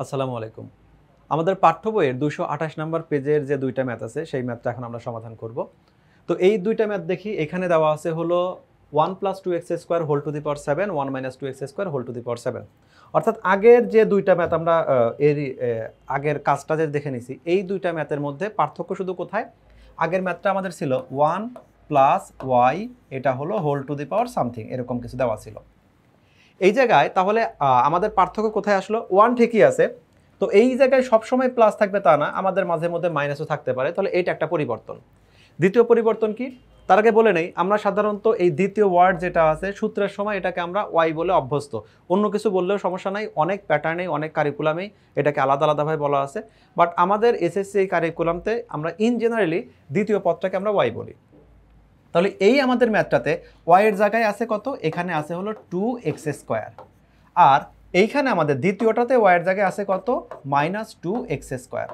আসসালামু আলাইকুম। আমাদের পাঠ্য বইয়ের ২২৮ নম্বর পেজের যে ২ টা ম্যাথ আছে, সেই ম্যাথটা এখন আমরা সমাধান করব। তো এই ২ টা ম্যাথ দেখি, এখানে দেওয়া আছে হলো 1 + 2x² whole to the power 7, 1 - 2x² whole to the power 7। অর্থাৎ আগের যে ২ টা ম্যাথ আমরা আগের কাজটা যে দেখে নিছি, এই ২ টা ম্যাথের মধ্যে পার্থক্য শুধু কোথায়? আগের ম্যাথটা আমাদের ছিল 1 + y, এটা হলো whole to the power something, এরকম কিছু দেওয়া ছিল। এই জায়গায় তাহলে আমাদের পার্থক্য কোথায় আসলো? 1 ঠিকই আছে। তো এই জায়গায় সবসময় প্লাস থাকবে তা না, আমাদের মাঝে মধ্যে মাইনাসও থাকতে পারে। তাহলে এইটা একটা পরিবর্তন। দ্বিতীয় পরিবর্তন কি? তার আগে বলে নেই, আমরা সাধারণত এই দ্বিতীয় ওয়ার্ড যেটা আছে সূত্রের সময় এটাকে আমরা ওয়াই বলে অভ্যস্ত। অন্য কিছু বললেও সমস্যা নাই, অনেক প্যাটার্নেই অনেক কারিকুলামেই এটাকে আলাদা আলাদাভাবে বলা আছে। বাট আমাদের এসএসসি এই কারিকুলামতে আমরা ইন জেনারেলি দ্বিতীয় পদটাকে আমরা ওয়াই বলি। তাহলে এই আমাদের ম্যাথটাতে ওয়াই এর জায়গায় আছে কত? এখানে আছে হলো 2x²। আর এইখানে আমাদের দ্বিতীয়টাতে ওয়াই এর জায়গায় আছে কত? -2x²।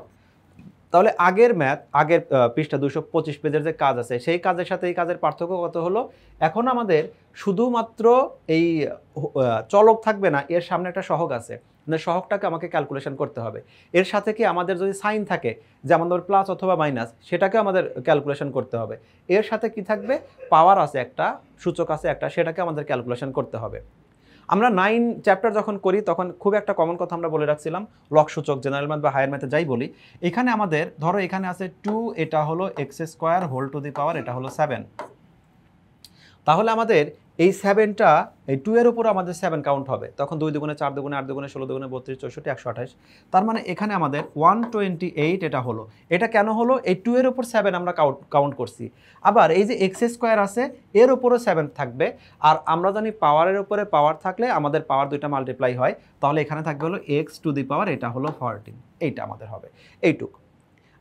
তাহলে আগের ম্যাথ, আগের পৃষ্ঠা 225 পেজের যে কাজ আছে, সেই কাজের সাথে এই কাজের পার্থক্য কত হলো? এখন আমাদের শুধুমাত্র এই চলক থাকবে না, এর সামনে একটা সহগ আছে, মানে সহগটাকে আমাকে ক্যালকুলেশন করতে হবে। এর সাথে কি আমাদের যদি সাইন থাকে, যেমন ধর প্লাস অথবা মাইনাস, সেটাকে আমাদের ক্যালকুলেশন করতে হবে। এর সাথে কি থাকবে? পাওয়ার আছে একটা, সূচক আছে একটা, সেটাকে আমাদের ক্যালকুলেশন করতে হবে। আমরা 9 চ্যাপ্টার যখন করি তখন খুব একটা কমন কথা আমরা বলে রাখছিলাম, লক সূচক, জেনারেল ম্যাথ বা হায়ার ম্যাথে যাই বলি, এখানে আমাদের ধরো এখানে আছে 2, এটা হলো x² হোল টু দি পাওয়ার, এটা হলো 7। তাহলে আমাদের এই 7টা, এই 2 এর উপর আমাদের 7 কাউন্ট হবে। তখন 2 দুগুণে 4 দুগুণে 8 দুগুণে 16 দুগুণে 32 64 128। তার মানে এখানে আমাদের 128 এটা হলো। এটা কেন হলো? এই 2 এর উপর 7 আমরা কাউন্ট করছি। আবার এই যে x² আছে, এর উপরও 7 থাকবে। আর আমরা জানি পাওয়ারের উপরে পাওয়ার থাকলে আমাদের পাওয়ার দুইটা মাল্টিপ্লাই হয়। তাহলে এখানে থাকবে হলো x টু দি পাওয়ার, এটা হলো 14। এইটা আমাদের হবে এইটুক।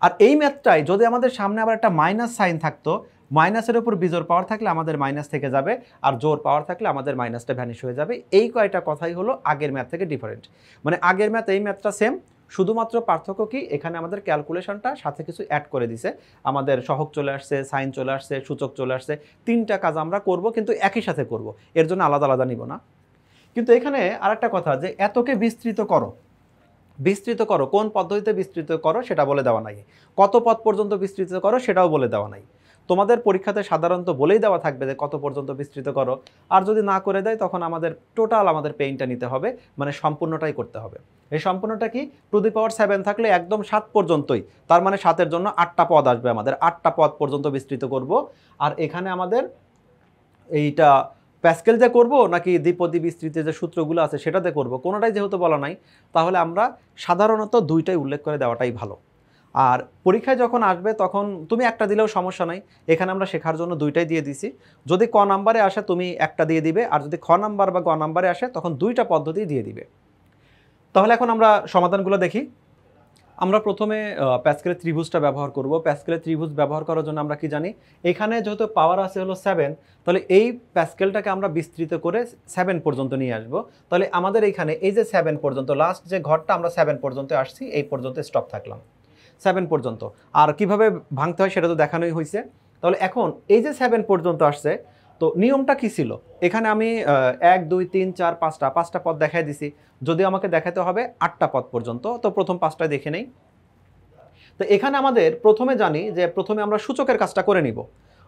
আর এই ম্যাথটাই যদি আমাদের সামনে আবার একটা মাইনাস সাইন থাকতো, মাইনাসের উপর বিজোড় পাওয়ার থাকলে আমাদের মাইনাস থেকে যাবে, আর জোর পাওয়ার থাকলে আমাদের মাইনাসটা ভ্যানিশ হয়ে যাবে। এই কয়টা কথাই হলো আগের ম্যাথ থেকে ডিফারেন্ট। মানে আগের ম্যাথ এই ম্যাথটা সেম, শুধুমাত্র পার্থক্য কি? এখানে আমাদের ক্যালকুলেশনটা সাথে কিছু অ্যাড করে দিছে। আমাদের সহগ চলে আসছে, সাইন চলে আসছে, সূচক চলে আসছে। 3টা কাজ আমরা করব, কিন্তু একই সাথে করব, এর জন্য আলাদা আলাদা নিব না। কিন্তু এখানে আরেকটা কথা, যে এতকে বিস্তৃত করো, বিস্তৃত করো কোন পদ্ধতিতে বিস্তৃত করো সেটা বলে দেওয়া নাই। কত পদ পর্যন্ত বিস্তৃত করো সেটাও বলে দেওয়া নাই। তোমাদের পরীক্ষাতে সাধারণত বলেই দেওয়া থাকবে যে কত পর্যন্ত বিস্তৃত করো। আর যদি না করে দেয় তখন আমাদের টোটাল আমাদের পেইনটা নিতে হবে, মানে সম্পূর্ণটাই করতে হবে। এই সম্পূর্ণটা কি? টু দি পাওয়ার 7 থাকলে একদম 7 পর্যন্তই, তার মানে 7-এর জন্য 8টা পদ আসবে, আমাদের 8টা পদ পর্যন্ত বিস্তৃত করব। আর এখানে আমাদের এইটা প্যাসকেল যে করব নাকি দ্বিপদী বিস্তৃতির যে সূত্রগুলো আছে সেটাতে করব, কোনোটাই যেহেতু বলা নাই, তাহলে আমরা সাধারণত দুইটাই উল্লেখ করে দেওয়াটাই ভালো। আর পরীক্ষায় যখন আসবে তখন তুমি একটা দিলেও সমস্যা নাই, এখানে আমরা শেখার জন্য দুইটাই দিয়ে দিছি। যদি ক নাম্বারে আসে তুমি একটা দিয়ে দিবে, আর যদি খ নাম্বার বা গ নাম্বারে আসে তখন দুইটা পদ্ধতি দিয়ে দিবে। তাহলে এখন আমরা সমাধানগুলো দেখি। আমরা প্রথমে প্যাসকেলের ত্রিভুজটা ব্যবহার করব। প্যাসকেলের ত্রিভুজ ব্যবহার করার জন্য আমরা কি জানি? এখানে যেহেতু পাওয়ার আছে হলো 7, তাহলে এই প্যাসকেলটাকে আমরা বিস্তৃত করে 7 পর্যন্ত নিয়ে আসব। তাহলে আমাদের এইখানে এই যে 7 পর্যন্ত, লাস্ট যে ঘরটা আমরা 7 পর্যন্ত আসছি, এই পর্যন্ত স্টপ থাকলাম 7 পর্যন্ত। আর কিভাবে ভাঙতে হয় সেটা তো দেখানোই হয়েছে। তাহলে এখন এই যে 7 পর্যন্ত আসছে, তো নিয়মটা কি ছিল? এখানে আমি 1 2 3 4 5টা পদ দেখাই দিছি। যদি আমাকে দেখাতে হবে 8টা পদ পর্যন্ত, তো প্রথম 5টা দেখে নেই। তো এখানে আমাদের প্রথমে জানি যে প্রথমে আমরা সূচকের কাজটা করে নিব।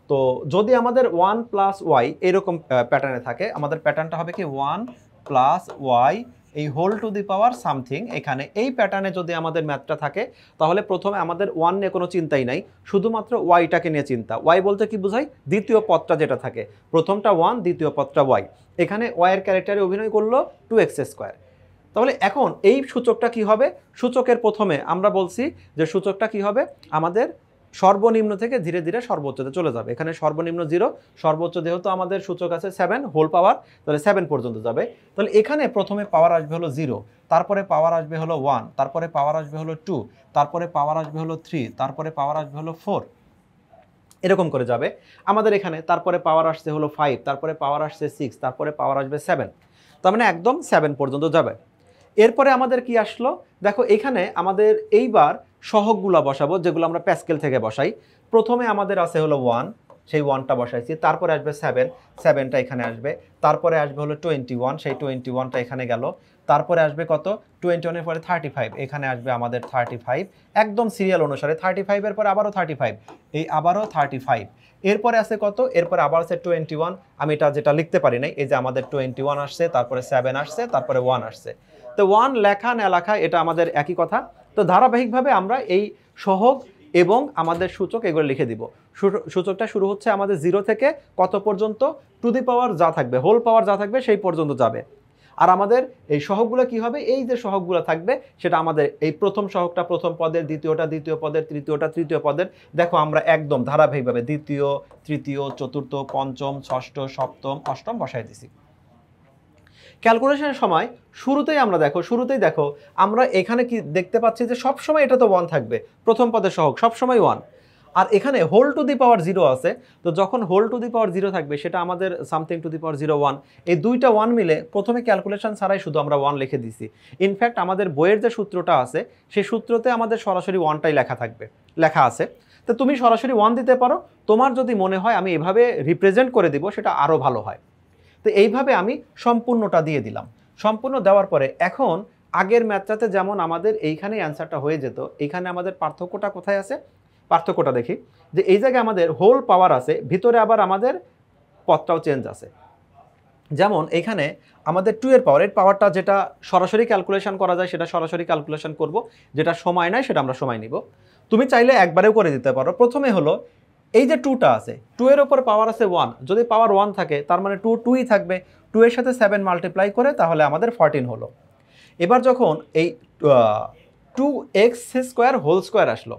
তো যদি আমাদের 1 + y এরকম প্যাটার্নে থাকে, আমাদের প্যাটার্নটা হবে কি 1 + y এই whole to the power something. এখানে এই প্যাটার্নে যদি আমাদের ম্যাথটা থাকে, তাহলে প্রথমে আমাদের 1 নিয়ে কোনো চিন্তাই নাই, শুধুমাত্র ওয়াইটাকে নিয়ে চিন্তা। ওয়াই বলতে কি বোঝায়? দ্বিতীয় পদটা যেটা থাকে, প্রথমটা 1, দ্বিতীয় পদটা ওয়াই। এখানে ওয়াইয়ের ক্যারেক্টারে অভিনয় করলো 2x²। তাহলে এখন এই সূচকটা কি হবে? সূচকের প্রথমে আমরা বলছি যে সূচকটা কি হবে? আমাদের সর্বনিম্ন থেকে ধীরে ধীরে সর্বোচ্চতে চলে যাবে। এখানে সর্বনিম্ন 0, সর্বোচ্চ যেহেতু আমাদের সূচক আছে 7 হোল পাওয়ার, তাহলে 7 পর্যন্ত যাবে। তাহলে এখানে প্রথমে পাওয়ার আসবে হলো 0, তারপরে পাওয়ার আসবে হলো 1, তারপরে পাওয়ার আসবে হলো 2, তারপরে পাওয়ার আসবে হলো 3, তারপরে পাওয়ার আসবে হলো 4, এরকম করে যাবে। আমাদের এখানে তারপরে পাওয়ার আসছে হলো 5, তারপরে পাওয়ার আসছে 6, তারপরে পাওয়ার আসবে 7। তার মানে একদম 7 পর্যন্ত যাবে। এরপরে আমাদের কি আসলো? দেখো এখানে আমাদের এইবার সহগগুলা বসাবো, যেগুলো আমরা প্যাসকেল থেকে বসাই। প্রথমে আমাদের আছে হলো 1, সেই 1টা বসাইছি, তারপরে আসবে 7, 7টা এখানে আসবে, তারপরে আসবে হলো 21, সেই 21টা এখানে গেল, তারপরে আসবে কত 21 এর পরে 35, এখানে আসবে আমাদের 35, একদম সিরিয়াল অনুসারে 35 এর পরে আবারও 35, এই আবারও 35, এরপরে আছে কত, এরপরে আবার আছে 21, আমি এটা যেটা লিখতে পারি নাই, এই যে আমাদের 21 আসছে, তারপরে 7 আসছে, তারপরে 1 আসছে। তো 1 লেখা না লেখা এটা আমাদের একই কথা। তো ধারাবাহিকভাবে আমরা এই সহগ এবং আমাদের সূচক এগুলো লিখে দিব। সূচকটা শুরু হচ্ছে আমাদের 0 থেকে কত পর্যন্ত, টু দি পাওয়ার যা থাকবে, হোল পাওয়ার যা থাকবে সেই পর্যন্ত যাবে। আর আমাদের এই সহগগুলো কি হবে, এই যে সহগগুলো থাকবে সেটা আমাদের এই প্রথম সহগটা প্রথম পদের, দ্বিতীয়টা দ্বিতীয় পদের, তৃতীয়টা তৃতীয় পদের। দেখো আমরা একদম ধারাবাহিকভাবে দ্বিতীয়, তৃতীয়, চতুর্থ, পঞ্চম, ষষ্ঠ, সপ্তম, অষ্টম বসাই দিছি। ক্যালকুলেশনের সময় শুরুতেই দেখো আমরা এখানে কি দেখতে পাচ্ছি যে সবসময় এটা তো 1 থাকবে, প্রথম পদের সহগ সবসময় 1, আর এখানে হোল টু দি পাওয়ার 0 আছে। তো যখন হোল টু দি পাওয়ার 0 থাকবে সেটা আমাদের সামথিং টু দি পাওয়ার 0, 1, এই দুইটা 1 মিলে প্রথমে ক্যালকুলেশন ছাড়াই শুধু আমরা 1 লিখে দিছি। ইনফ্যাক্ট আমাদের বইয়ের যে সূত্রটা আছে সেই সূত্রতে আমাদের সরাসরি 1টাই লেখা আছে। তো তুমি সরাসরি 1 দিতে পারো, তোমার যদি মনে হয় আমি এভাবে রিপ্রেজেন্ট করে দিব সেটা আরও ভালো হয়। তো এইভাবে আমি সম্পূর্ণটা দিয়ে দিলাম। সম্পূর্ণ দেওয়ার পরে এখন আগের ম্যাথটাতে যেমন আমাদের এইখানে অ্যান্সারটা হয়ে যেত, এইখানে আমাদের পার্থক্যটা কোথায় আছে, পার্থক্যটা দেখি যে এই জায়গায় আমাদের হোল পাওয়ার আছে, ভিতরে আবার আমাদের পদটাও চেঞ্জ আছে। যেমন এখানে আমাদের 2 এর পাওয়ার, এর পাওয়ারটা যেটা সরাসরি ক্যালকুলেশন করা যায় সেটা সরাসরি ক্যালকুলেশন করব, যেটা সময় নাই সেটা আমরা সময় নিব। তুমি চাইলে একবারেও করে দিতে পারো। প্রথমে হলো এই যে 2টা আছে, 2 এর ওপর পাওয়ার আছে 1, যদি পাওয়ার 1 থাকে তার মানে 2ই থাকবে, 2 এর সাথে 7 মাল্টিপ্লাই করে তাহলে আমাদের 14 হলো। এবার যখন এই 2x² হোল স্কোয়ার আসলো,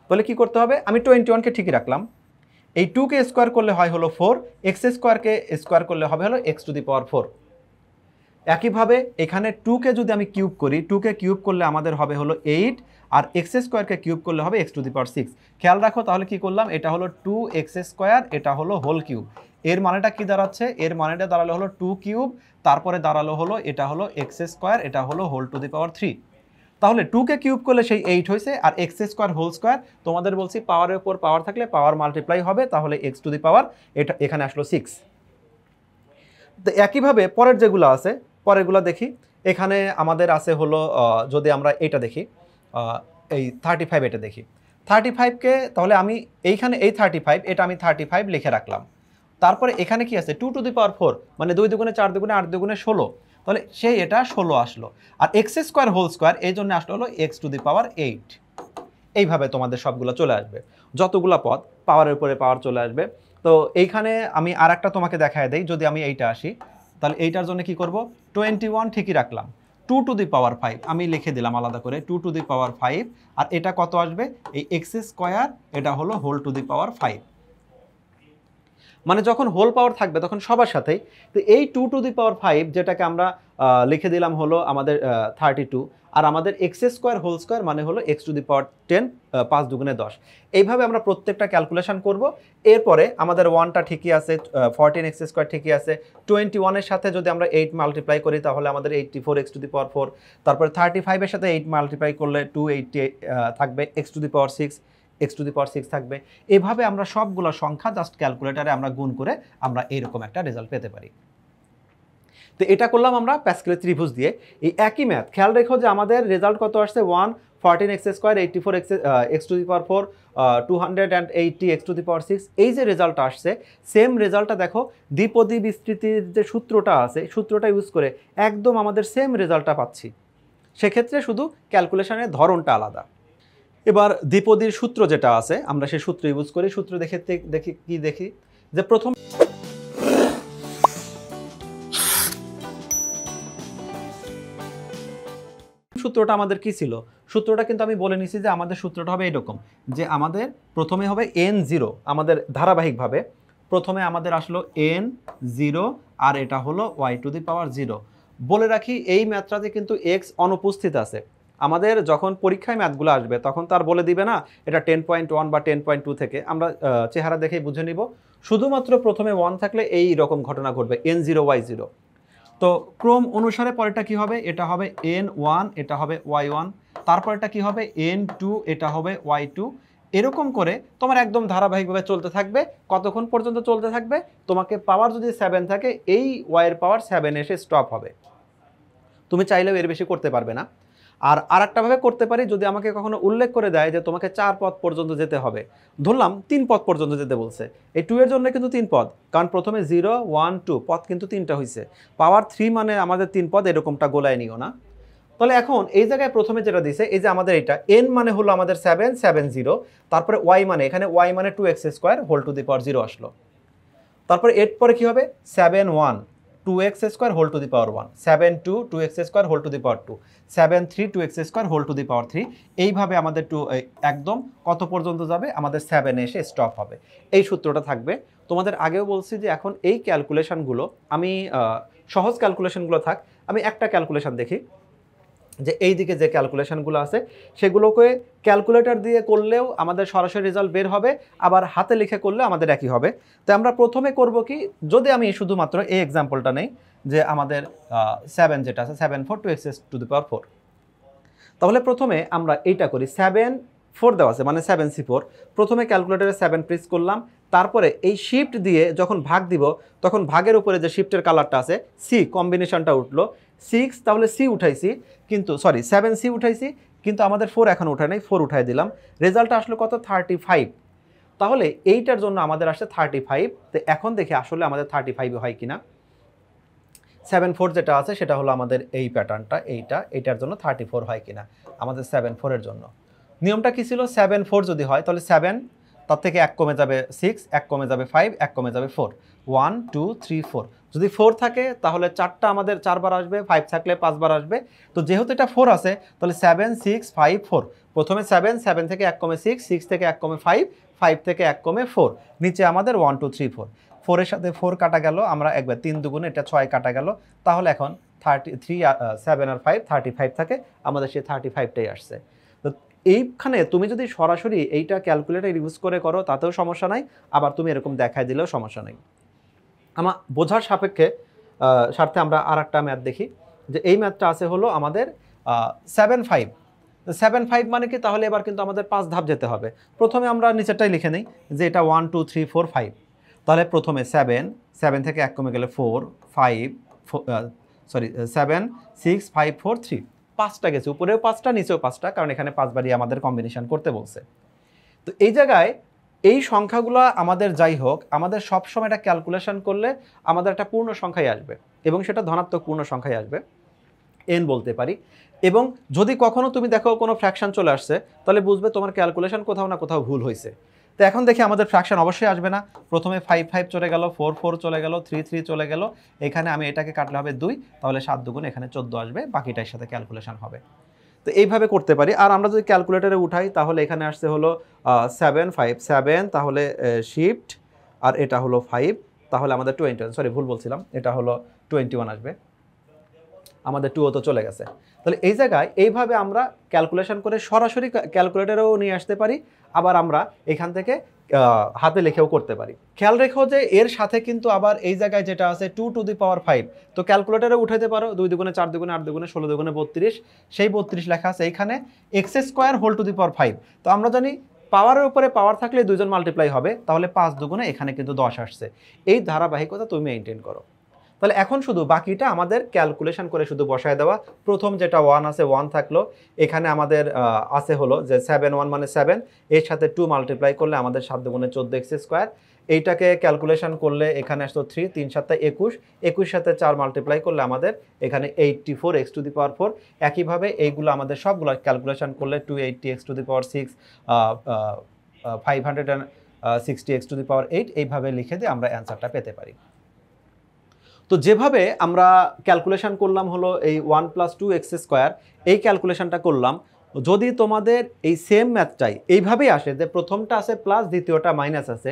তাহলে কি করতে হবে, আমি 21কে ঠিকই রাখলাম, এই 2কে স্কোয়ার করলে হয় হলো 4, x² স্কোয়ার করলে হবে হলো x টু দি পাওয়ার 4। একইভাবে এখানে 2কে যদি আমি কিউব করি, 2কে কিউব করলে আমাদের হবে হলো 8, আর x² কিউব করলে হবে x টু দি পাওয়ার 6। খেয়াল রাখো তাহলে কি করলাম, এটা হলো 2x², এটা হলো হোল কিউব। এর মানেটা কি দাঁড়াচ্ছে, এর মানেটা দাঁড়ালো হলো 2 কিউব, তারপরে দাঁড়ালো হলো এটা হলো x², এটা হলো হোল টু দি পাওয়ার 3। তাহলে 2কে কিউব করলে সেই 8 হয়েছে, আর x² হোল স্কোয়ার, তোমাদের বলছি পাওয়ারের উপর পাওয়ার থাকলে পাওয়ার মাল্টিপ্লাই হবে, তাহলে x টু দি পাওয়ার এটা এখানে আসলো 6। তো একইভাবে পরের যেগুলো আছে, পরেরগুলো দেখি। এখানে আমাদের আছে হলো যদি আমরা এটা দেখি, এই 35, এটা দেখি 35কে, তাহলে আমি এইখানে এই 35, এটা আমি 35 লিখে রাখলাম। তারপরে এখানে কি আছে 2 টু দি পাওয়ার 4, মানে 2 দুগুণে 4 দুগুণে 8 দুগুণে 16, তাহলে সেই এটা 16 আসলো। আর x² হোল স্কোয়ার এই জন্য আসলো হলো x টু দি পাওয়ার 8। এইভাবে তোমাদের সবগুলো চলে আসবে, যতগুলা পদ পাওয়ারের উপরে পাওয়ার চলে আসবে। তো এইখানে আমি আর একটা তোমাকে দেখায় দেই, যদি আমি এইটা আসি তাহলে এইটার জন্য কি করব, 21 ঠিকই রাখলাম, 2 টু দি পাওয়ার 5 আমি লিখে দিলাম আলাদা করে, 2 টু দি পাওয়ার 5, আর এটা কত আসবে, এই x², এটা হলো হোল টু দি পাওয়ার 5। মানে যখন হোল পাওয়ার থাকবে তখন সবার সাথেই। তো এই 2 টু দি পাওয়ার 5 যেটাকে আমরা লিখে দিলাম হলো আমাদের 32, আর আমাদের x² হোল স্কোয়ার মানে হলো x টু দি পাওয়ার 10, 5 দুগুণে 10। এইভাবে আমরা প্রত্যেকটা ক্যালকুলেশন করব। এরপরে আমাদের 1টা ঠিকই আছে, 14x² ঠিকই আছে, 21 এর সাথে যদি আমরা 8 মাল্টিপ্লাই করি তাহলে আমাদের 84 x টু দি পাওয়ার 4, তারপরে 35 এর সাথে 8 মাল্টিপ্লাই করলে 280 থাকবে, x to the power 6, x to the power 6 থাকবে। এভাবে আমরা সবগুলো সংখ্যা জাস্ট ক্যালকুলেটারে আমরা গুণ করে আমরা এইরকম একটা রেজাল্ট পেতে পারি। তো এটা করলাম আমরা প্যাসকেলের ত্রিভুজ দিয়ে। এই একই ম্যাথ খেয়াল রেখো যে আমাদের রেজাল্ট কত আসছে, 1 14x², 84 x to the power 4, 280 x to the power 6। এই যে রেজাল্টটা আসছে, সেম রেজাল্টটা দেখো দ্বিপদী বিস্তৃতির যে সূত্রটা আছে, সূত্রটা ইউজ করে একদম আমাদের সেম রেজাল্টটা পাচ্ছি। সেক্ষেত্রে শুধু ক্যালকুলেশনের ধরনটা আলাদা। এবার দ্বিপদীর সূত্র যেটা আছে আমরা সেই সূত্র ইউজ করি। সূত্র দেখি যে প্রথম সূত্রটা আমাদের কি ছিল, সূত্রটা কিন্তু আমি বলে নিছি যে আমাদের সূত্রটা হবে এরকম, যে আমাদের প্রথমে হবে n0, আমাদের ধারাবাহিকভাবে প্রথমে আমাদের আসলো n0, আর এটা হলো y টু দি পাওয়ার 0। বলে রাখি এই ম্যাথটাতে কিন্তু x অনুপস্থিত আছে। আমাদের যখন পরীক্ষায় ম্যাথগুলো আসবে তখন তার বলে দিবে না এটা 10.1 বা 10.2 থেকে, আমরা চেহারা দেখেই বুঝে নিব। শুধুমাত্র প্রথমে 1 থাকলে এই রকম ঘটনা ঘটবে, n0 y0। তো ক্রম অনুসারে পরেরটা কি হবে, এটা হবে n1, এটা হবে y1, তারপরটা কি হবে n2, এটা হবে y2, এরকম করে তোমার একদম ধারাবাহিকভাবে চলতে থাকবে। কতক্ষণ পর্যন্ত চলতে থাকবে? তোমাকে পাওয়ার যদি 7 থাকে এই ওয়াইয়ের পাওয়ার 7 এসে স্টপ হবে। তুমি চাইলেও এর বেশি করতে পারবে না। আর আরেকটাভাবে করতে পারি, যদি আমাকে কখনো উল্লেখ করে দেয় যে তোমাকে 4 পদ পর্যন্ত যেতে হবে, ধরলাম 3 পদ পর্যন্ত যেতে বলছে, এই 2 এর জন্য কিন্তু 3 পদ, কারণ প্রথমে 0 1 2 পদ কিন্তু 3টা হয়েছে, পাওয়ার 3 মানে আমাদের 3 পদ, এরকমটা গোলায় নিও না। তাহলে এখন এই জায়গায় প্রথমে যেটা দিছে, এই যে আমাদের এটা n মানে হলো আমাদের 7 7 0, তারপরে y মানে এখানে y মানে 2x² হোল টু দি পাওয়ার 0 আসলো। তারপরে এর পরে কি হবে? 7 1 2x² whole to the power 1, 7 2 2x² whole to the power 2, 7 3 2x² whole to the power 3। এইভাবে আমাদের একদম কত পর্যন্ত যাবে? আমাদের 7 এসে স্টপ হবে। এই সূত্রটা থাকবে। তোমাদের আগেও বলছি যে এখন এই ক্যালকুলেশনগুলো আমি সহজ ক্যালকুলেশনগুলো থাক, আমি একটা ক্যালকুলেশন দেখি যে এই দিকে যে ক্যালকুলেশনগুলো আছে সেগুলোকে ক্যালকুলেটর দিয়ে করলেও আমাদের সরাসরি রেজাল্ট বের হবে, আবার হাতে লিখে করলে আমাদের একই হবে। তো আমরা প্রথমে করব কি, যদি আমি শুধুমাত্র এই এক্সাম্পলটা নেই যে আমাদের 7 যেটা আছে 7 4 2x⁴, তাহলে প্রথমে আমরা এইটা করি। 7 4 দেওয়া আছে মানে 7c4, প্রথমে ক্যালকুলেটরে 7 প্রেস করলাম, তারপরে এই শিফট দিয়ে যখন ভাগ দিব তখন ভাগের উপরে যে শিফটের কালারটা আছে সি কম্বিনেশনটা উঠলো 6, তাহলে সি উঠাইছি, কিন্তু সরি 7c উঠাইছি, কিন্তু আমাদের 4 এখন উঠায় নাই, 4 উঠাই দিলাম, রেজাল্ট আসলো কত? 35। তাহলে এইটার জন্য আমাদের আসছে 35। তো এখন দেখি আসলে আমাদের 35 হয় কিনা। 7 4 যেটা আছে সেটা হলো আমাদের এই প্যাটার্নটা, এইটার জন্য 34 হয় কিনা আমাদের 7 4 এর জন্য। নিয়মটা কি ছিল? 7 4 যদি হয় তাহলে 7, তার থেকে 1 কমে যাবে 6, 1 কমে যাবে 5, 1 কমে যাবে 4, 1 2 3 4। যদি 4 থাকে তাহলে 4টা আমাদের 4 বার আসবে, 5 থাকলে 5 বার আসবে। তো যেহেতু এটা 4 আছে তাহলে 7 6 5 4, প্রথমে 7, 7 থেকে 1 কমে 6, 6 থেকে 1 কমে 5, 5 থেকে 1 কমে 4, নিচে আমাদের 1 2 3 4, 4 এর সাথে 4 কাটা গেল, আমরা একবার 3 দুগুণে এটা 6 কাটা গেল, তাহলে এখন 33 7 আর 5 35 থাকে, আমাদের সেই 35টাই আসছে। তো এইখানে তুমি যদি সরাসরি এইটা ক্যালকুলেটর ইউজ করে করো তাতেও সমস্যা নাই, আবার তুমি এরকম দেখাই দিলেও সমস্যা নাই। আমার বোঝার স্বার্থে আমরা আর একটা ম্যাথ দেখি, যে এই ম্যাথটা আছে হলো আমাদের 7 5। 7 5 মানে কি? তাহলে এবার কিন্তু আমাদের 5 ধাপ যেতে হবে। প্রথমে আমরা নিচেরটাই লিখে নিই যে এটা 1 2 3 4 5, তাহলে প্রথমে 7 থেকে 1 কমে গেলে 4 5 7 6 5 4 3, 5টা গেছে, উপরেও 5টা নিচেও 5টা, কারণ এখানে 5 বারই আমাদের কম্বিনেশন করতে বলছে। তো এই জায়গায় এই সংখ্যাগুলো আমাদের যাই হোক, আমাদের সবসময় এটা ক্যালকুলেশন করলে আমাদের একটা পূর্ণ সংখ্যায় আসবে, এবং সেটা ধনাত্মক পূর্ণ সংখ্যায় আসবে, n বলতে পারি। এবং যদি কখনো তুমি দেখো কোনো ফ্র্যাকশন চলে আসছে, তাহলে বুঝবে তোমার ক্যালকুলেশন কোথাও না কোথাও ভুল হয়েছে। তো এখন দেখি আমাদের ফ্র্যাকশন অবশ্যই আসবে না, প্রথমে 5 5 চলে গেল, 4 4 চলে গেল, 3 3 চলে গেল, এখানে আমি এটাকে কাটলে হবে 2, তাহলে 7 দুগুণ এখানে 14 আসবে, বাকিটার সাথে ক্যালকুলেশন হবে। তো এইভাবে করতে পারি। আর আমরা যদি ক্যালকুলেটরে উঠাই তাহলে এখানে আসছে হলো 7 5 7, তাহলে শিফট, আর এটা হলো 5, তাহলে আমাদের 21, সরি ভুল বলছিলাম, এটা হলো 21 আসবে, আমাদের 2 তো চলে গেছে। তাহলে এই জায়গায় এইভাবে আমরা ক্যালকুলেশন করে সরাসরি ক্যালকুলেটরেও নিয়ে আসতে পারি, আবার আমরা এখান থেকে হাতে লিখেও করতে পারি। খেয়াল রেখো যে এর সাথে কিন্তু আবার এই জায়গায় যেটা আছে 2 টু দি পাওয়ার 5, তো ক্যালকুলেটরে উঠাতে পারো, 2 দুগুণে 4 দুগুণে 8 দুগুণে 16 দুগুণে 32, সেই 32 লেখা আছে এইখানে, x² হোল টু দি পাওয়ার 5। তো আমরা জানি পাওয়ারের উপরে পাওয়ার থাকলে 2 জন মাল্টিপ্লাই হবে, তাহলে 5 দুগুণে এখানে কিন্তু 10 আসছে। এই ধারাবাহিকতা তুমি মেনটেন করো। তাহলে এখন শুধু বাকিটা আমাদের ক্যালকুলেশন করে শুধু বসায় দেওয়া। প্রথম যেটা 1 আছে 1 থাকলো, এখানে আমাদের আছে হলো যে 7 1 মানে 7, এর সাথে 2 মাল্টিপ্লাই করলে আমাদের 7 দুগুণে 14x², এইটাকে ক্যালকুলেশন করলে এখানে আসতো 3, 3 7 21, 21 সাথে 4 মাল্টিপ্লাই করলে আমাদের এখানে 84x⁴। একইভাবে এইগুলো আমাদের সবগুলো ক্যালকুলেশন করলে 280x⁶, 560x⁸, এইভাবে লিখে দিয়ে আমরা অ্যান্সারটা পেতে পারি। তো যেভাবে আমরা ক্যালকুলেশন করলাম হলো এই 1 + 2x², এই ক্যালকুলেশনটা করলাম, যদি তোমাদের এই সেম ম্যাথটাই এইভাবেই আসে যে প্রথমটা আছে প্লাস, দ্বিতীয়টা মাইনাস আছে,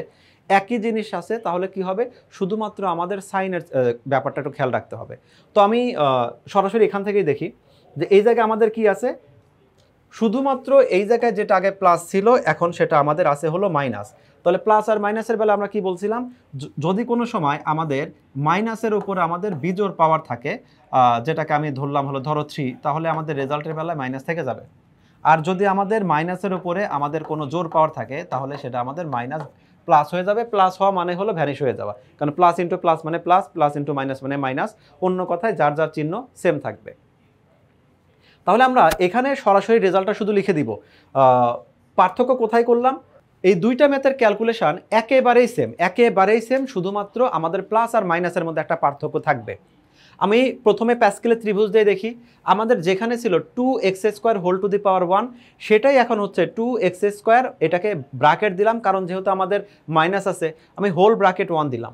একই জিনিস আছে, তাহলে কি হবে? শুধুমাত্র আমাদের সাইনের ব্যাপারটা একটু খেয়াল রাখতে হবে। তো আমি সরাসরি এখান থেকেই দেখি যে এই জায়গায় আমাদের কি আছে, শুধুমাত্র এই জায়গায় যেটা আগে প্লাস ছিল এখন সেটা আমাদের আছে হলো মাইনাস। তাহলে প্লাস আর মাইনাসের বেলা আমরা কি বলছিলাম, যদি কোনো সময় আমাদের মাইনাসের উপরে আমাদের বিজোড় পাওয়ার থাকে, যেটাকে আমি ধরলাম হলো ধরো 3, তাহলে আমাদের রেজাল্টের বেলায় মাইনাস থেকে যাবে। আর যদি আমাদের মাইনাসের উপরে আমাদের কোনো জোর পাওয়ার থাকে তাহলে সেটা আমাদের মাইনাস প্লাস হয়ে যাবে। প্লাস হওয়া মানে হলো ভ্যানিশ হয়ে যাওয়া, কারণ প্লাস ইন্টু প্লাস মানে প্লাস, প্লাস ইন্টু মাইনাস মানে মাইনাস, অন্য কথায় যার যার চিহ্ন সেম থাকবে। তাহলে আমরা এখানে সরাসরি রেজাল্টটা শুধু লিখে দিব। পার্থক্য কোথায় করলাম? এই দুইটা ম্যাথের ক্যালকুলেশন একেবারেই সেম, শুধুমাত্র আমাদের প্লাস আর মাইনাসের মধ্যে একটা পার্থক্য থাকবে। আমি প্রথমে প্যাসকেলের ত্রিভুজ দিয়ে দেখি। আমাদের যেখানে ছিল 2x² whole to the power 1, সেটাই এখন হচ্ছে 2x²। এটাকে ব্র্যাকেট দিলাম, কারণ যেহেতু আমাদের মাইনাস আছে আমি হোল ব্র্যাকেট 1 দিলাম।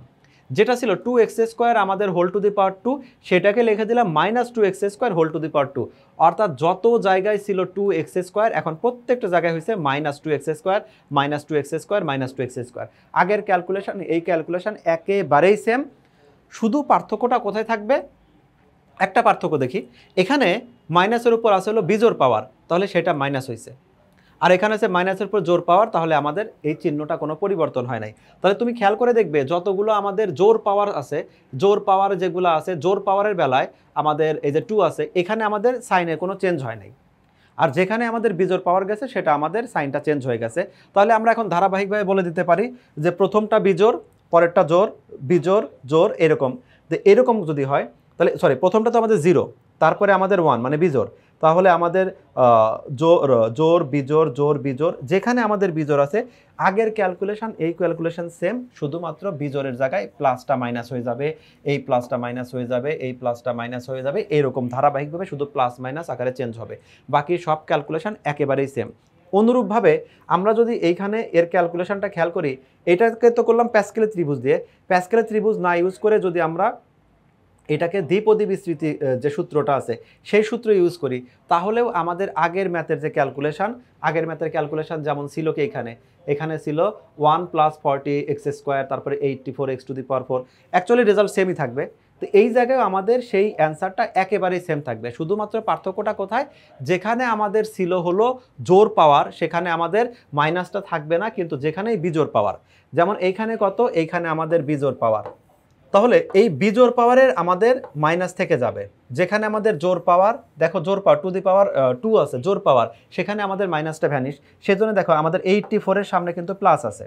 যেটা ছিল 2x² আমাদের হোল টু দি পাওয়ার 2, সেটাকে লিখে দিলাম -2x² whole to the power 2। অর্থাৎ যত জায়গায় ছিল 2x² এখন প্রত্যেকটা জায়গায় হয়েছে -2x², -2x², -2x²। আগের ক্যালকুলেশন এই ক্যালকুলেশন একেবারেই সেম, শুধু পার্থক্যটা কোথায় থাকবে? একটা পার্থক্য দেখি, এখানে মাইনাসের উপর আছে হলো বিজোড় পাওয়ার, তাহলে সেটা মাইনাস হয়েছে। আর এখানে আছে মাইনাসের উপর জোর পাওয়ার, তাহলে আমাদের এই চিহ্নটা কোনো পরিবর্তন হয় নাই। তাহলে তুমি খেয়াল করে দেখবে যতগুলো আমাদের জোর পাওয়ার আছে, জোর পাওয়ার যেগুলো আছে, জোর পাওয়ারের বেলায় আমাদের এই যে 2 আছে, এখানে আমাদের সাইনের কোনো চেঞ্জ হয় নাই। আর যেখানে আমাদের বিজোড় পাওয়ার গেছে সেটা আমাদের সাইনটা চেঞ্জ হয়ে গেছে। তাহলে আমরা এখন ধারাবাহিকভাবে বলে দিতে পারি যে প্রথমটা বিজোড়, পরেরটা জোর, বিজোড়, জোর, এরকম। তো এরকম যদি হয় তাহলে প্রথমটা তো আমাদের 0, তারপরে আমাদের 1 মানে বিজোড়, তাহলে আমাদের জোর বিজোড়, জোর বিজোড়, যেখানে আমাদের বিজোড় আছে আগের ক্যালকুলেশন এই ক্যালকুলেশন সেম, শুধুমাত্র বিজোড়ের জায়গায় প্লাসটা মাইনাস হয়ে যাবে, এই প্লাসটা মাইনাস হয়ে যাবে, এই প্লাসটা মাইনাস হয়ে যাবে, এরকম ধারাবাহিকভাবে শুধু প্লাস মাইনাস আকারে চেঞ্জ হবে। বাকি সব ক্যালকুলেশন একেবারেই সেম। অনুরূপভাবে আমরা যদি এইখানে এর ক্যালকুলেশনটা খেয়াল করি, এটাকে তো করলাম প্যাসকেলের ত্রিভুজ দিয়ে, প্যাসকেলের ত্রিভুজ না ইউজ করে যদি আমরা এটাকে দ্বিপদী বিস্তৃতি যে সূত্রটা আছে সেই সূত্র ইউজ করি, তাহলেও আমাদের আগের ম্যাথের যে ক্যালকুলেশন, আগের ম্যাথের ক্যালকুলেশন যেমন ছিল কি এখানে ছিল 1 + 40x², তারপরে 84x two the power 4, actually result সেমই থাকবে। তো এই জায়গায় আমাদের সেই অ্যান্সারটা একেবারেই সেম থাকবে, শুধুমাত্র পার্থক্যটা কোথায়? যেখানে আমাদের ছিল হলো জোর পাওয়ার সেখানে আমাদের মাইনাসটা থাকবে না, কিন্তু যেখানেই বিজোড় পাওয়ার, যেমন এইখানে কত, এইখানে আমাদের বিজোড় পাওয়ার, তাহলে এই বিজোড় পাওয়ারের আমাদের মাইনাস থেকে যাবে। যেখানে আমাদের জোর পাওয়ার, দেখো জোর পাওয়ার টু দি পাওয়ার 2 আছে জোর পাওয়ার, সেখানে আমাদের মাইনাসটা ভ্যানিশ, সেজন্য দেখো আমাদের 84-এর সামনে কিন্তু প্লাস আছে।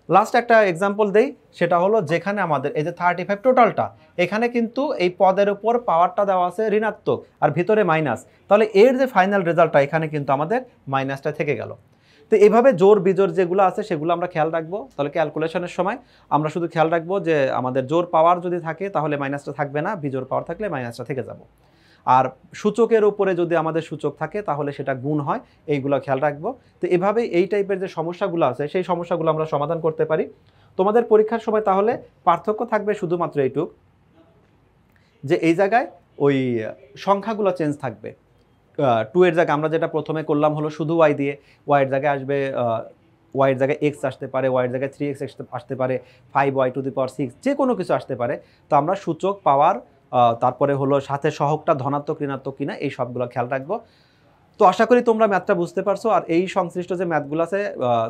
লাস্ট একটা এক্সাম্পল দেই, সেটা হলো যেখানে আমাদের এই যে 35 টোটালটা, এখানে কিন্তু এই পদের উপর পাওয়ারটা দেওয়া আছে ঋণাত্মক আর ভিতরে মাইনাস, তাহলে এর যে ফাইনাল রেজাল্টটা এখানে কিন্তু আমাদের মাইনাসটা থেকে গেল। তো এইভাবে জোর বিজোড় যেগুলো আছে সেগুলো আমরা খেয়াল রাখবো। তাহলে ক্যালকুলেশনের সময় আমরা শুধু খেয়াল রাখবো যে আমাদের জোর পাওয়ার যদি থাকে তাহলে মাইনাসটা থাকবে না, বিজোড় পাওয়ার থাকলে মাইনাসটা থেকে যাব। আর সূচকের উপরে যদি আমাদের সূচক থাকে তাহলে সেটা গুণ হয়, এইগুলো খেয়াল রাখবো। তো এভাবেই এই টাইপের যে সমস্যাগুলো আছে সেই সমস্যাগুলো আমরা সমাধান করতে পারি। তোমাদের পরীক্ষার সময় তাহলে পার্থক্য থাকবে শুধুমাত্র এইটুক, যে এই জায়গায় ওই সংখ্যাগুলো চেঞ্জ থাকবে। 2 এর জায়গায় আমরা যেটা প্রথমে করলাম হলো শুধু y দিয়ে, y এর জায়গায় আসবে y এর জায়গায় x আসতে পারে, y এর জায়গায় 3x আসতে পারে, 5y টু দি পাওয়ার 6, যে কোনো কিছু আসতে পারে। তো আমরা সূচক পাওয়ার তারপরে হলো সাথে সহগটা ধনাত্মক ঋণাত্মক কিনা এই সবগুলো খেয়াল রাখবো। তো আশা করি তোমরা ম্যাথটা বুঝতে পারছো, আর এই সংশ্লিষ্ট যে ম্যাথগুলো আছে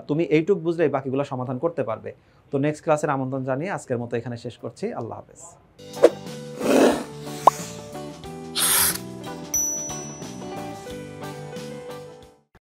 তুমি এইটুক বুঝলেই বাকিগুলো সমাধান করতে পারবে। তো নেক্সট ক্লাসের আমন্ত্রণ জানিয়ে আজকের মতো এখানে শেষ করছি। আল্লাহ হাফেজ।